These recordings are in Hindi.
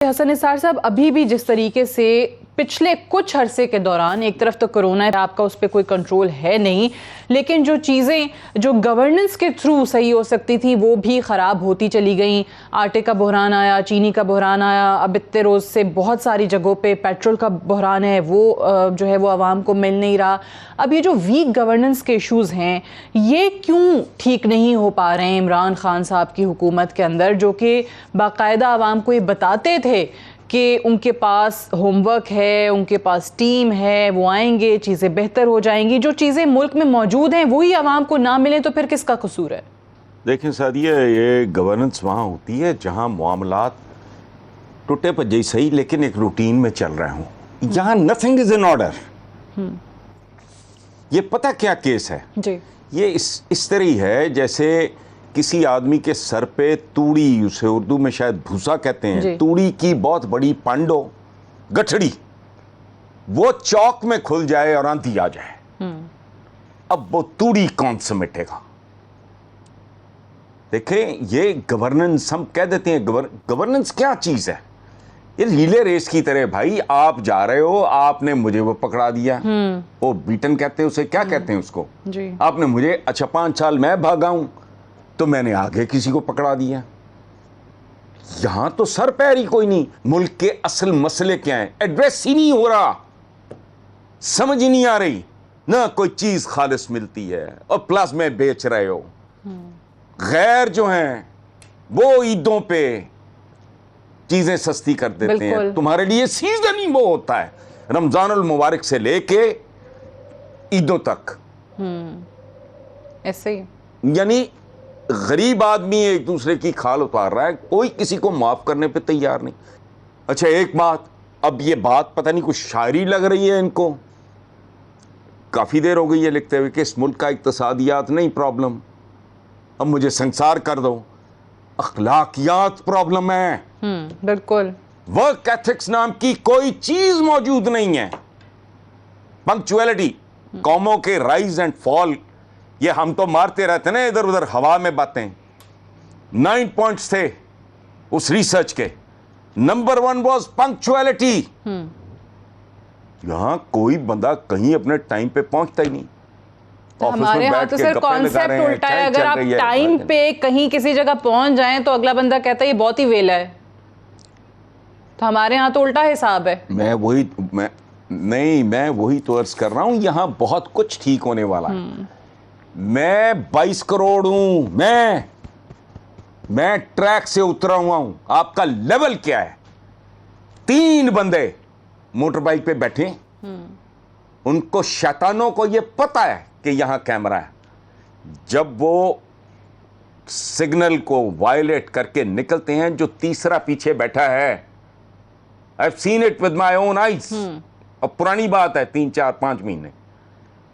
हसन निसार साहब, अभी भी जिस तरीके से पिछले कुछ अरसे के दौरान एक तरफ तो कोरोना है, आपका उस पर कोई कंट्रोल है नहीं, लेकिन जो चीज़ें जो गवर्नेंस के थ्रू सही हो सकती थी वो भी ख़राब होती चली गई। आटे का बहरान आया, चीनी का बहरान आया, अब इतने रोज़ से बहुत सारी जगहों पे पेट्रोल का बहरान है, वो जो है वो आवाम को मिल नहीं रहा। अब ये जो वीक गवर्नेंस के इशूज़ हैं, ये क्यों ठीक नहीं हो पा रहे हैं इमरान खान साहब की हुकूमत के अंदर, जो कि बाकायदा आवाम को ये बताते थे कि उनके पास होमवर्क है, उनके पास टीम है, वो आएंगे, चीज़ें बेहतर हो जाएंगी। जो चीज़ें मुल्क में मौजूद हैं वही आवाम को ना मिलें तो फिर किसका कसूर है? देखें सादिया, ये गवर्नेंस वहाँ होती है जहाँ मामलात टूटे भज्जे सही लेकिन एक रूटीन में चल रहे हों। यहाँ नथिंग इज इन ऑर्डर। ये पता क्या केस है जी, ये इस तरह ही है जैसे किसी आदमी के सर पे तूड़ी, उसे उर्दू में शायद भूसा कहते हैं, तूड़ी की बहुत बड़ी पांडो गठड़ी, वो चौक में खुल जाए और आंधी आ जाए, अब वो तूड़ी कौन समेटेगा? देखें, ये गवर्नेंस हम कह देते हैं, गवर्नेंस क्या चीज है? ये रीले रेस की तरह। भाई, आप जा रहे हो, आपने मुझे वो पकड़ा दिया, वो बीटन कहते हैं, उसे क्या कहते हैं उसको जी। आपने मुझे, अच्छा 5 साल मैं भागा हूं तो मैंने आगे किसी को पकड़ा दिया। यहां तो सर पैर ही कोई नहीं। मुल्क के असल मसले क्या हैं एड्रेस ही नहीं हो रहा, समझ ही नहीं आ रही। ना कोई चीज खालिस मिलती है और प्लस में बेच रहे हो। गैर जो हैं वो ईदों पे चीजें सस्ती कर देते हैं। तुम्हारे लिए सीजन ही वो होता है, रमजानुल मुबारक से लेके ईदों तक। ऐसे ही यानी गरीब आदमी एक दूसरे की खाल उतार रहा है, कोई किसी को माफ करने पे तैयार नहीं। अच्छा एक बात, अब ये बात पता नहीं कुछ शायरी लग रही है इनको, काफी देर हो गई है लिखते हुए कि इस मुल्क का इक्तसादियात नहीं प्रॉब्लम, अब मुझे संसार कर दो, अखलाकियात प्रॉब्लम है। बिल्कुल। वर्क एथिक्स नाम की कोई चीज मौजूद नहीं है। पंक्चुअलिटी, कौमों के राइज एंड फॉल, ये हम तो मारते रहते ना इधर उधर हवा में बातें। 9 पॉइंट्स थे उस रिसर्च के, नंबर 1 वाज पंक्चुअलिटी। यहां कोई बंदा कहीं अपने टाइम पे पहुंचता ही नहीं। हमारे यहाँ तो सर कॉन्सेप्ट उल्टा है, अगर आप टाइम पे कहीं किसी जगह पहुंच जाएं तो अगला बंदा कहता है ये बहुत ही वेला है। तो हमारे यहाँ तो उल्टा हिसाब है। मैं वही तो अर्ज कर रहा हूं, यहां बहुत कुछ ठीक होने वाला है। मैं 22 करोड़ हूं, मैं ट्रैक से उतरा हुआ हूं। आपका लेवल क्या है? 3 बंदे मोटर बाइक पे बैठे, उनको शैतानों को यह पता है कि यहां कैमरा है। जब वो सिग्नल को वायलेट करके निकलते हैं, जो तीसरा पीछे बैठा है, I have seen it with my own eyes, और पुरानी बात है 3, 4, 5 महीने,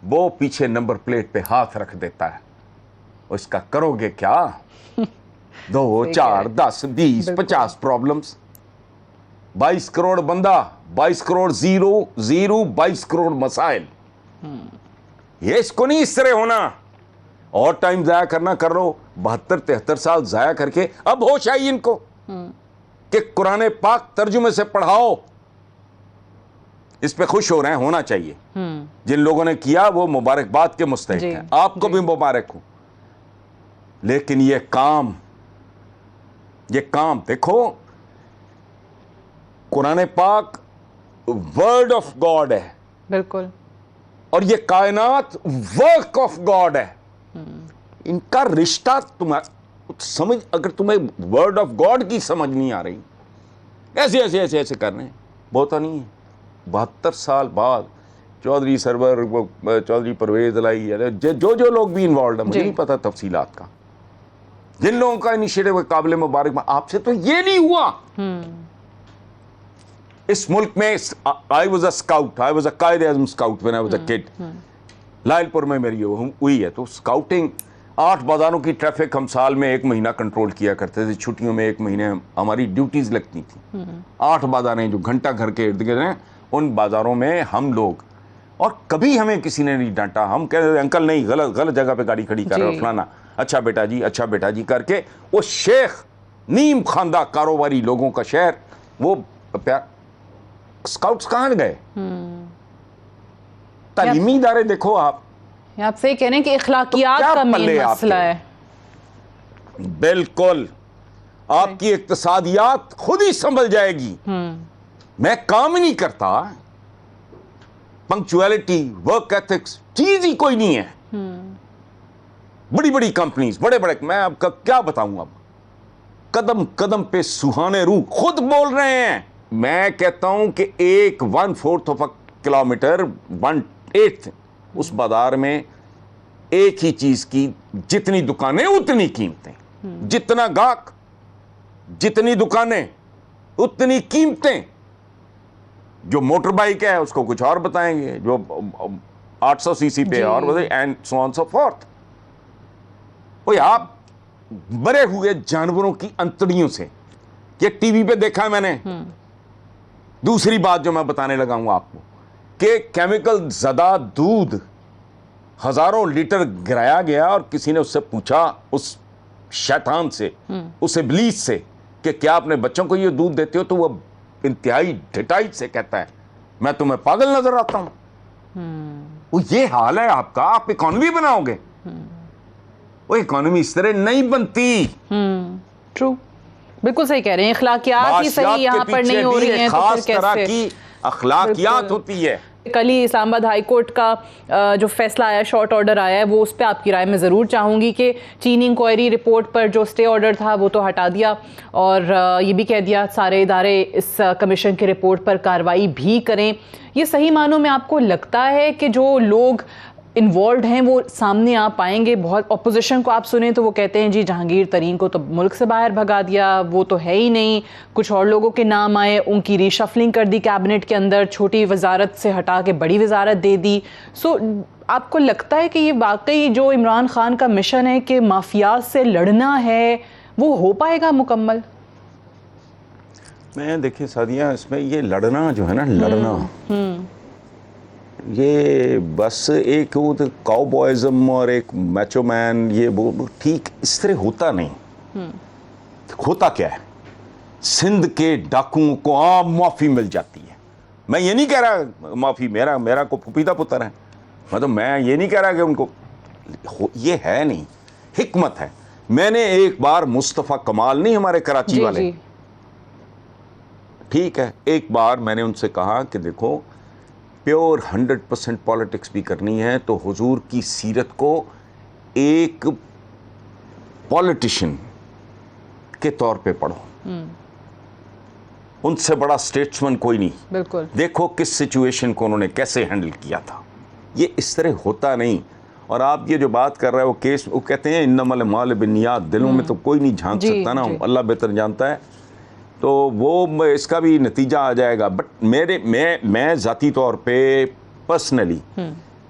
वो पीछे नंबर प्लेट पे हाथ रख देता है। उसका करोगे क्या? 2, 4, 10, 20, 50 प्रॉब्लम्स। 22 करोड़ बंदा, 22 करोड़ जीरो, 22 करोड़ मसाइल। ये इसको नहीं इस तरह होना। और टाइम जाया करना कर लो, 72-73 साल जाया करके अब होश आई इनको कि कुरान पाक तर्जुमे से पढ़ाओ। इस पे खुश हो रहे हैं, होना चाहिए। जिन लोगों ने किया वो मुबारकबाद के मुस्तहिक हैं, आपको भी मुबारक हो। लेकिन ये काम देखो, कुरान पाक वर्ड ऑफ गॉड है, बिल्कुल, और ये कायनात वर्क ऑफ गॉड है। इनका रिश्ता तुम्हारा समझ, अगर तुम्हें वर्ड ऑफ गॉड की समझ नहीं आ रही, ऐसे कर रहे हैं, बहुत नहीं है। 72 साल बाद चौधरी सरवर, चौधरी परवेज लाई, जो लोग भी इन्वॉल्व है, मुझे नहीं पता तफसीलात का, जिन लोगों का इनिशिएटिव काबिल मुबारक। आपसे तो ये नहीं हुआ। इस मुल्क में I was a scout, I was a Quaid-e-Azam scout when I was a kid. Lyallpur में मेरी हुई है, तो स्काउटिंग, 8 बाजारों की ट्रैफिक हम साल में 1 महीना कंट्रोल किया करते थे। छुट्टियों में 1 महीने हमारी ड्यूटीज लगती थी। 8 बाजारें जो घंटा घर के इर्द गिर्द हैं, उन बाजारों में हम लोग, और कभी हमें किसी ने नहीं डांटा। हम कहते थे अंकल नहीं, गलत जगह पे गाड़ी खड़ी कर रहे हो फलाना, अच्छा बेटा जी करके। वो शेख नीम खानदा कारोबारी लोगों का शहर, वो प्यार स्काउट्स कहाँ गए? तालीमी इदारे देखो आप सही कह रहे हैं कि इखलाकियात तो का मेन मसला है। बिल्कुल, आपकी इक्तिसादियात खुद ही संभल जाएगी। मैं काम ही नहीं करता, पंक्चुअलिटी, वर्क एथिक्स चीज ही कोई नहीं है। बड़ी बड़ी कंपनीज, बड़े बड़े, मैं आपका क्या बताऊं, अब कदम कदम पे सुहाने रूह खुद बोल रहे हैं। मैं कहता हूं कि 1/4 ऑफ अ किलोमीटर 1/8 उस बाजार में एक ही चीज की जितनी दुकानें उतनी कीमतें, जितना गाहक जितनी दुकानें उतनी कीमतें। जो मोटर बाइक है उसको कुछ और बताएंगे, जो 800 सीसी पे और and so on so fourth. ओए, आप मरे हुए जानवरों की अंतड़ियों से, ये टीवी पे देखा है मैंने। दूसरी बात जो मैं बताने लगा हूं आपको कि केमिकल ज़दा दूध हजारों लीटर गिराया गया और किसी ने उससे पूछा, उस शैतान से, उस इब्लीस से, कि क्या अपने बच्चों को ये दूध देते हो? तो वो इंतहाई ढिठाई से कहता है, मैं तुम्हें पागल नजर आता हूं। वो ये हाल है आपका, आप इकोनॉमी बनाओगे? वो इकोनॉमी इस तरह नहीं बनती। ट्रू, बिल्कुल सही कह रहे हैं। अखलाकियात ही सही यहाँ पर नहीं हो रही हैं, तो फिर तरह कैसे? की अखलाकियात होती है। कल ही इस्लामाबाद हाई कोर्ट का जो फैसला आया, शॉर्ट ऑर्डर आया है, वो उस पर आपकी राय में ज़रूर चाहूँगी कि चीनी इंक्वायरी रिपोर्ट पर जो स्टे ऑर्डर था वो तो हटा दिया और ये भी कह दिया सारे इदारे इस कमीशन की रिपोर्ट पर कार्रवाई भी करें। ये सही मानों में आपको लगता है कि जो लोग इन्वॉल्व हैं वो सामने आ पाएंगे? बहुत अपोजिशन को आप सुने तो वो कहते हैं जी जहांगीर तरीन को तो मुल्क से बाहर भगा दिया, वो तो है ही नहीं। कुछ और लोगों के नाम आए, उनकी रीशफलिंग कर दी कैबिनेट के अंदर, छोटी वजारत से हटा के बड़ी वजारत दे दी। सो आपको लगता है कि ये वाकई जो इमरान खान का मिशन है कि माफिया से लड़ना है, वो हो पाएगा मुकम्मल? मैं देखिए सादिया, इसमें ये लड़ना जो है ना, लड़ना ये बस एक वो काउबॉयज़म और एक मैचो मैन, ये वो ठीक इस तरह होता नहीं। होता क्या है, सिंध के डाकुओं को आम माफ़ी मिल जाती है। मैं ये नहीं कह रहा माफ़ी, मेरा को फुपीदा पुत्र है, मतलब मैं ये नहीं कह रहा कि उनको, ये है नहीं, हिकमत है। मैंने एक बार मुस्तफ़ा कमाल, नहीं हमारे कराची वाले, ठीक है, एक बार मैंने उनसे कहा कि देखो प्योर 100% पॉलिटिक्स भी करनी है तो हुजूर की सीरत को एक पॉलिटिशियन के तौर पे पढ़ो। उनसे बड़ा स्टेट्समैन कोई नहीं। बिल्कुल, देखो किस सिचुएशन को उन्होंने कैसे हैंडल किया था। ये इस तरह होता नहीं। और आप ये जो बात कर रहे हो, वो केस, वो कहते हैं इन्नमल अमाल बिन्नियात, दिलों में तो कोई नहीं झांक सकता ना, अल्लाह बेहतर जानता है। तो वो इसका भी नतीजा आ जाएगा। बट मैं ज़ाती तौर पे पर्सनली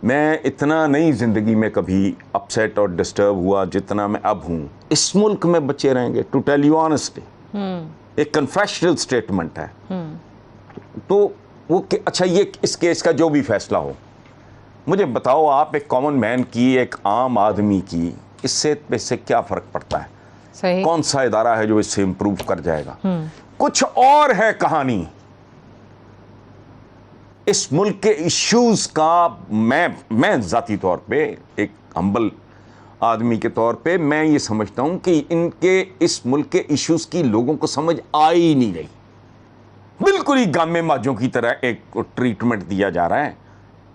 मैं इतना नहीं ज़िंदगी में कभी अपसेट और डिस्टर्ब हुआ जितना मैं अब हूँ। इस मुल्क में बच्चे रहेंगे, टू टेल यू ऑनेस्टली, एक कन्फेशनल स्टेटमेंट है। तो वो अच्छा, ये इस केस का जो भी फैसला हो, मुझे बताओ आप, एक कॉमन मैन की, एक आम आदमी की, इससे क्या फ़र्क पड़ता है? सही। कौन सा इदारा है जो इससे इंप्रूव कर जाएगा? कुछ और है कहानी। इस मुल्क के इश्यूज का मैं जाती तौर पे, एक हम्बल आदमी के तौर पे, मैं ये समझता हूं कि इनके इस मुल्क के इश्यूज की लोगों को समझ आ ही नहीं रही। बिल्कुल ही गामे माजों की तरह एक ट्रीटमेंट दिया जा रहा है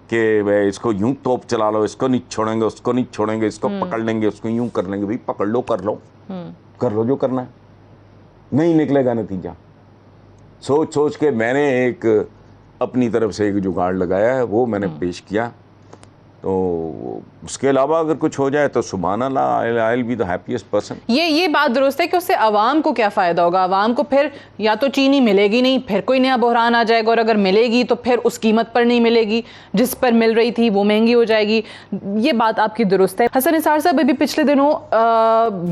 कि इसको यूं तोप चला लो, इसको नहीं छोड़ेंगे, उसको नहीं छोड़ेंगे, इसको पकड़ लेंगे, उसको यूं कर लेंगे। भाई पकड़ लो, कर लो जो करना है, नहीं निकलेगा नतीजा। सोच सोच के मैंने एक अपनी तरफ से एक जुगाड़ लगाया है, वो मैंने पेश किया। तो उसके अलावा अगर कुछ हो जाए तो सुभान अल्लाह, I will be the happiest person. ये बात दुरुस्त है कि उससे आवाम को क्या फ़ायदा होगा? आवाम को फिर या तो चीनी मिलेगी नहीं, फिर कोई नया बहरान आ जाएगा, और अगर मिलेगी तो फिर उस कीमत पर नहीं मिलेगी जिस पर मिल रही थी, वो महंगी हो जाएगी। ये बात आपकी दुरुस्त है। हसन निसार साहब, अभी पिछले दिनों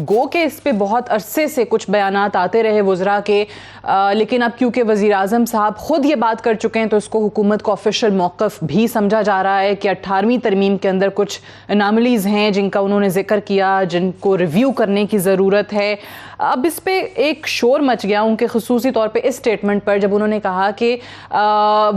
गो के इस पर बहुत अरसे से कुछ बयानात आते रहे वज़रा के, लेकिन अब क्योंकि वज़ीर आज़म साहब खुद ये बात कर चुके हैं तो इसको हुकूमत का ऑफिशियल मौक़िफ़ भी समझा जा रहा है कि 18वीं तरमीम तरमीम के अंदर कुछ अनामलीज हैं जिनका उन्होंने जिक्र किया, जिनको रिव्यू करने की ज़रूरत है। अब इस पे एक शोर मच गया उनके खुसूसी तौर पे इस स्टेटमेंट पर, जब उन्होंने कहा कि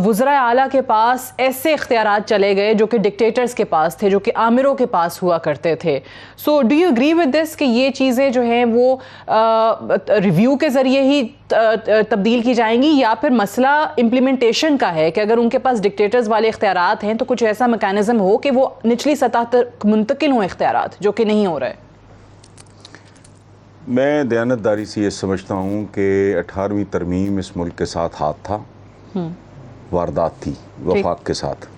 वज़राए आला के पास ऐसे इख्तियारात चले गए जो कि डिक्टेटर्स के पास थे, जो कि आमिरों के पास हुआ करते थे। So do you agree with this कि ये चीज़ें जो हैं वो रिव्यू के ज़रिए ही तब्दील की जाएंगी, या फिर मसला इम्प्लीमेंटेशन का है कि अगर उनके पास डिक्टेटर्स वाले इख्तियारात हैं तो कुछ ऐसा मैकेनिज्म हो कि वो निचली सतह तक मुंतकिल हों इख्तियारात, जो कि नहीं हो रहा है? मैं दयानतदारी से ये समझता हूँ कि 18वीं तरमीम इस मुल्क के साथ हाथ था, वारदात थी वफाक के साथ।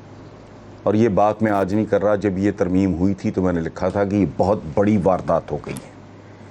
और ये बात मैं आज नहीं कर रहा, जब ये तरमीम हुई थी तो मैंने लिखा था कि ये बहुत बड़ी वारदात हो गई है।